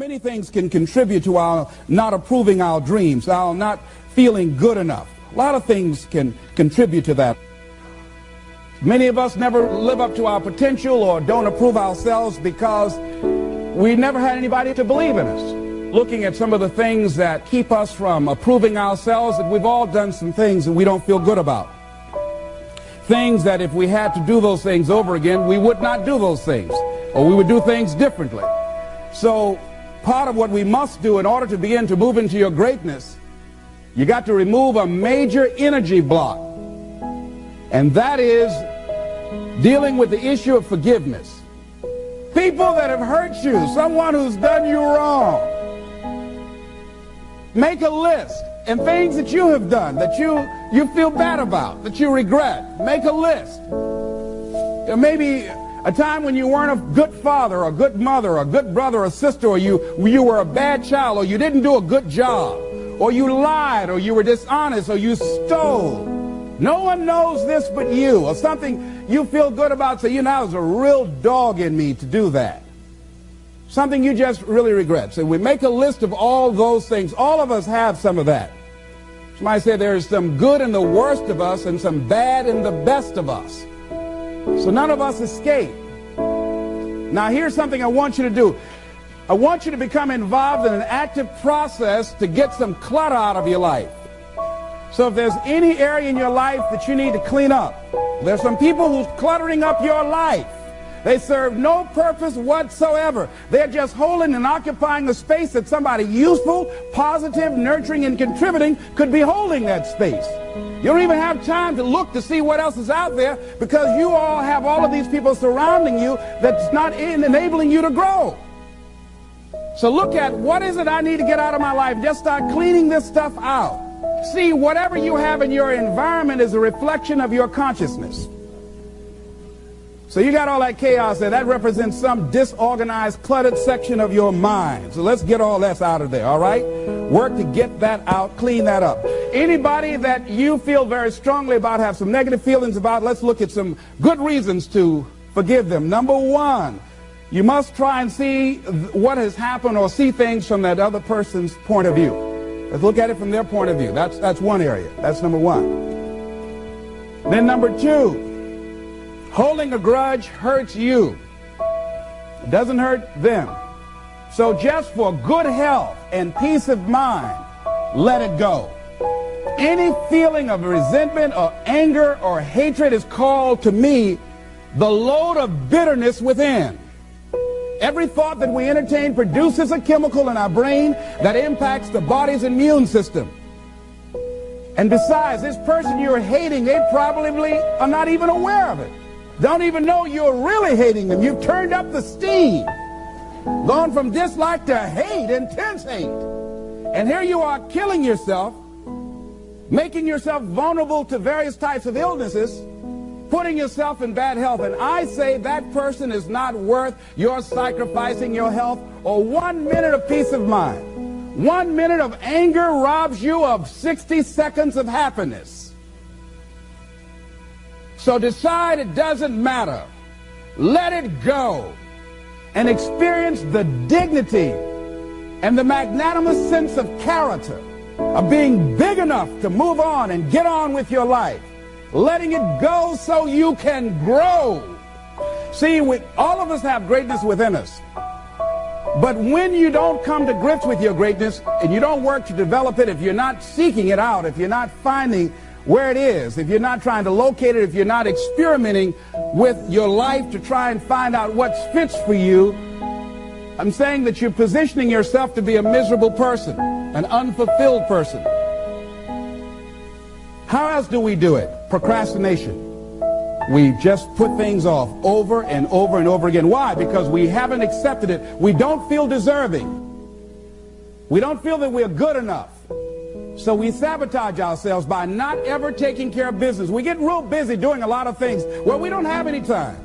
Many things can contribute to our not approving our dreams, our not feeling good enough. A lot of things can contribute to that. Many of us never live up to our potential or don't approve ourselves because we never had anybody to believe in us. Looking at some of the things that keep us from approving ourselves, that we've all done some things that we don't feel good about. Things that if we had to do those things over again, we would not do those things, or we would do things differently. So part of what we must do in order to begin to move into your greatness, you got to remove a major energy block. And that is dealing with the issue of forgiveness. People that have hurt you, someone who's done you wrong. Make a list, and things that you have done that you feel bad about, that you regret. Make a list. Maybe a time when you weren't a good father or a good mother or a good brother or sister, or you were a bad child, or you didn't do a good job, or you lied, or you were dishonest, or you stole. No one knows this but you, or something you feel good about. Say, I was a real dog in me to do that. Something you just really regret. So we make a list of all those things. All of us have some of that. Somebody said there's some good in the worst of us and some bad in the best of us. So none of us escape. Now here's something I want you to do. I want you to become involved in an active process to get some clutter out of your life. So if there's any area in your life that you need to clean up, there's some people who's cluttering up your life. They serve no purpose whatsoever. They're just holding and occupying the space that somebody useful, positive, nurturing, and contributing could be holding that space. You don't even have time to look to see what else is out there because you all have all of these people surrounding you that's not enabling you to grow. So look at what is it I need to get out of my life. Just start cleaning this stuff out. See, whatever you have in your environment is a reflection of your consciousness. So you got all that chaos there. That represents some disorganized, cluttered section of your mind. So let's get all that out of there, all right? Work to get that out, clean that up. Anybody that you feel very strongly about, have some negative feelings about, let's look at some good reasons to forgive them. Number one, you must try and see what has happened or see things from that other person's point of view. Let's look at it from their point of view. That's one area. That's number one. Then number two, holding a grudge hurts you. It doesn't hurt them. So just for good health and peace of mind, let it go. Any feeling of resentment or anger or hatred is called to me the load of bitterness within. Every thought that we entertain produces a chemical in our brain that impacts the body's immune system. And besides, this person you're hating, they probably are not even aware of it. Don't even know you're really hating them. You've turned up the steam. Gone from dislike to hate, intense hate. And here you are killing yourself, making yourself vulnerable to various types of illnesses, putting yourself in bad health. And I say that person is not worth your sacrificing your health or 1 minute of peace of mind. 1 minute of anger robs you of 60 seconds of happiness. So decide it doesn't matter. Let it go and experience the dignity and the magnanimous sense of character of being big enough to move on and get on with your life. Letting it go so you can grow. See, all of us have greatness within us. But when you don't come to grips with your greatness and you don't work to develop it, if you're not seeking it out, if you're not finding where it is, if you're not trying to locate it, if you're not experimenting with your life to try and find out what fits for you, I'm saying that you're positioning yourself to be a miserable person, an unfulfilled person. How else do we do it? Procrastination. We just put things off over and over and over again. Why? Because we haven't accepted it. We don't feel deserving. We don't feel that we're good enough. So we sabotage ourselves by not ever taking care of business. We get real busy doing a lot of things where we don't have any time.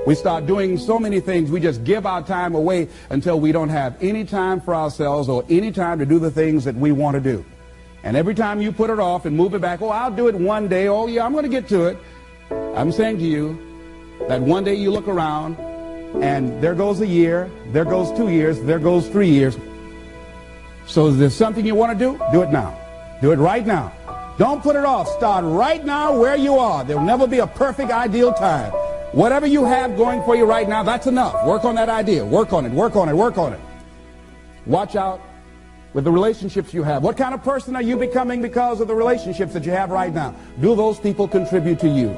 We start doing so many things, we just give our time away until we don't have any time for ourselves or any time to do the things that we want to do. And every time you put it off and move it back, oh, I'll do it one day, oh yeah, I'm going to get to it. I'm saying to you that one day you look around And there goes a year, there goes 2 years, there goes 3 years. So is there something you want to do? Do it now. Do it right now. Don't put it off. Start right now where you are. There will never be a perfect, ideal time. Whatever you have going for you right now, that's enough. Work on that idea. Work on it, work on it, work on it. Watch out with the relationships you have. What kind of person are you becoming because of the relationships that you have right now? Do those people contribute to you?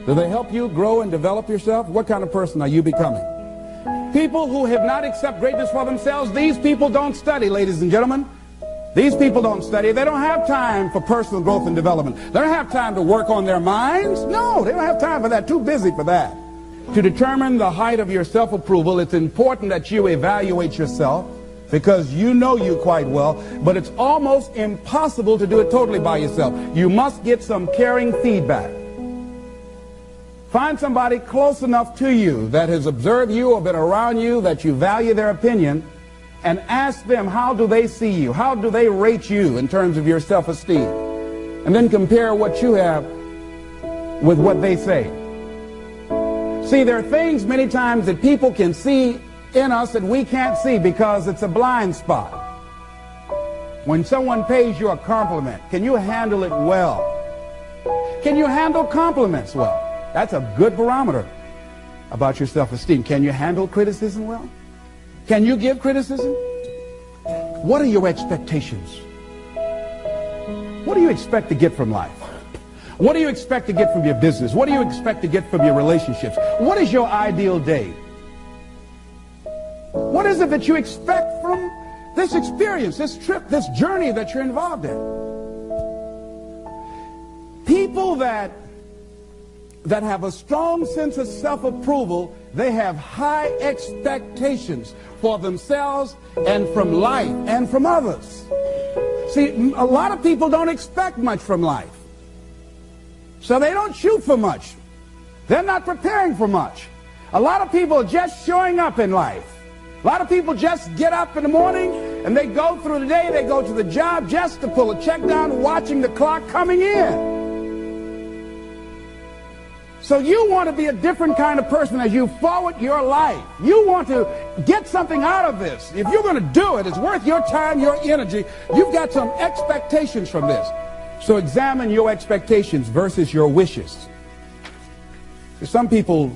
Do they help you grow and develop yourself? What kind of person are you becoming? People who have not accepted greatness for themselves, these people don't study, ladies and gentlemen. These people don't study. They don't have time for personal growth and development. They don't have time to work on their minds. No, they don't have time for that. Too busy for that. To determine the height of your self-approval, it's important that you evaluate yourself, because you know you quite well, but it's almost impossible to do it totally by yourself. You must get some caring feedback. Find somebody close enough to you that has observed you or been around you that you value their opinion, and ask them, how do they see you? How do they rate you in terms of your self-esteem? And then compare what you have with what they say. See, there are things many times that people can see in us that we can't see because it's a blind spot. When someone pays you a compliment, can you handle it well? Can you handle compliments well? That's a good barometer about your self-esteem. Can you handle criticism well? Can you give criticism? What are your expectations? What do you expect to get from life? What do you expect to get from your business? What do you expect to get from your relationships? What is your ideal day? What is it that you expect from this experience, this trip, this journey that you're involved in? People that have a strong sense of self-approval, they have high expectations for themselves and from life and from others. See, a lot of people don't expect much from life. So they don't shoot for much. They're not preparing for much. A lot of people are just showing up in life. A lot of people just get up in the morning and they go through the day, they go to the job just to pull a check down, watching the clock coming in. So you want to be a different kind of person as you forward your life. You want to get something out of this. If you're going to do it, it's worth your time, your energy. You've got some expectations from this. So examine your expectations versus your wishes. Some people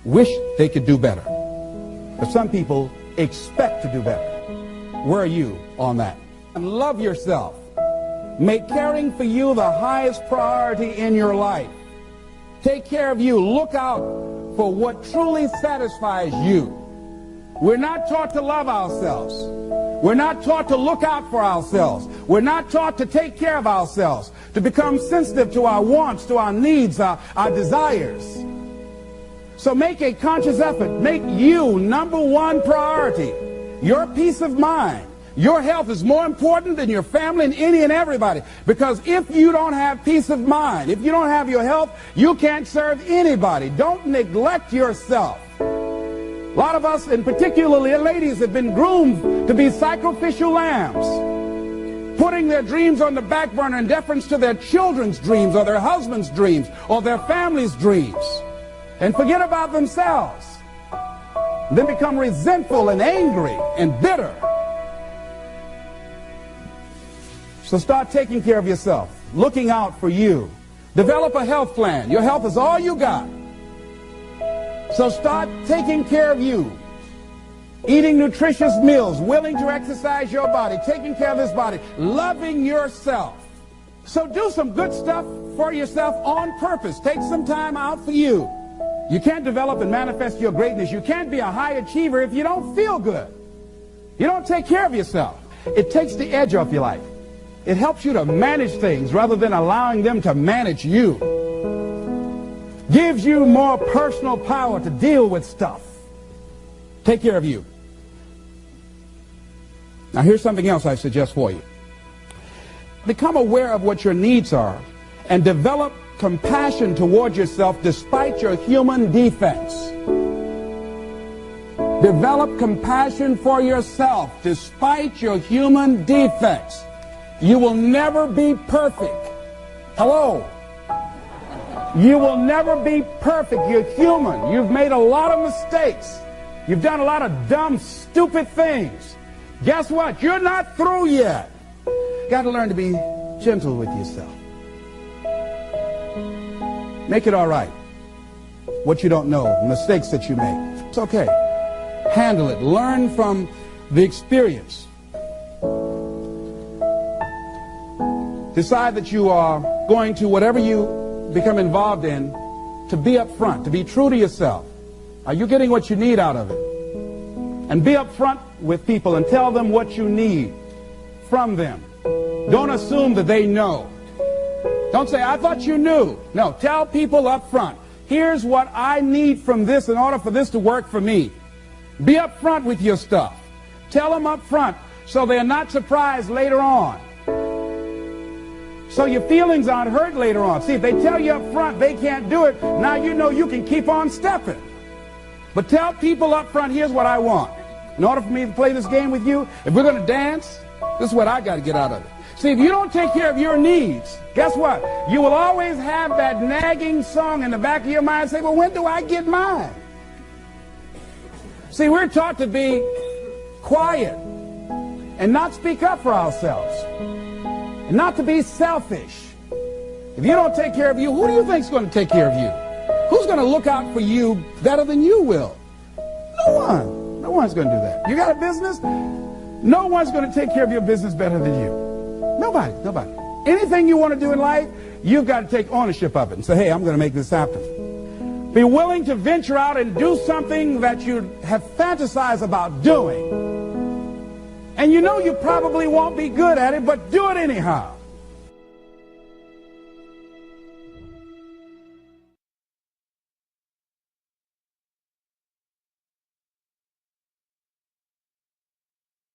wish they could do better, but some people expect to do better. Where are you on that? And love yourself. Make caring for you the highest priority in your life. Take care of you. Look out for what truly satisfies you. We're not taught to love ourselves. We're not taught to look out for ourselves. We're not taught to take care of ourselves, to become sensitive to our wants, to our needs, our desires. So make a conscious effort. Make you number one priority. Your peace of mind. Your health is more important than your family and any and everybody. Because if you don't have peace of mind, if you don't have your health, you can't serve anybody. Don't neglect yourself. A lot of us, and particularly ladies, have been groomed to be sacrificial lambs, putting their dreams on the back burner in deference to their children's dreams or their husband's dreams or their family's dreams, and forget about themselves. Then become resentful and angry and bitter. So start taking care of yourself, looking out for you. Develop a health plan. Your health is all you got. So start taking care of you. Eating nutritious meals, willing to exercise your body, taking care of this body, loving yourself. So do some good stuff for yourself on purpose. Take some time out for you. You can't develop and manifest your greatness. You can't be a high achiever if you don't feel good. You don't take care of yourself. It takes the edge off your life. It helps you to manage things rather than allowing them to manage you. Gives you more personal power to deal with stuff. Take care of you. Now here's something else I suggest for you. Become aware of what your needs are and develop compassion toward yourself despite your human defects. Develop compassion for yourself despite your human defects. You will never be perfect. Hello? You will never be perfect. You're human. You've made a lot of mistakes. You've done a lot of dumb, stupid things. Guess what? You're not through yet. Got to learn to be gentle with yourself. Make it all right. What you don't know, mistakes that you make. It's okay. Handle it. Learn from the experience. Decide that you are going to, whatever you become involved in, to be up front, to be true to yourself. Are you getting what you need out of it? And be up front with people and tell them what you need from them. Don't assume that they know. Don't say, I thought you knew. No, tell people up front, here's what I need from this in order for this to work for me. Be up front with your stuff. Tell them up front so they're not surprised later on. So your feelings aren't hurt later on. See, if they tell you up front they can't do it, now you know you can keep on stepping. But tell people up front, here's what I want. In order for me to play this game with you, if we're going to dance, this is what I got to get out of it. See, if you don't take care of your needs, guess what? You will always have that nagging song in the back of your mind say, well, when do I get mine? See, we're taught to be quiet and not speak up for ourselves and not to be selfish. If you don't take care of you, who do you think is going to take care of you? Who's going to look out for you better than you will? No one. No one's going to do that. You got a business? No one's going to take care of your business better than you. Nobody, nobody. Anything you want to do in life, you've got to take ownership of it and say, hey, I'm going to make this happen. Be willing to venture out and do something that you have fantasized about doing. And you know you probably won't be good at it, but do it anyhow.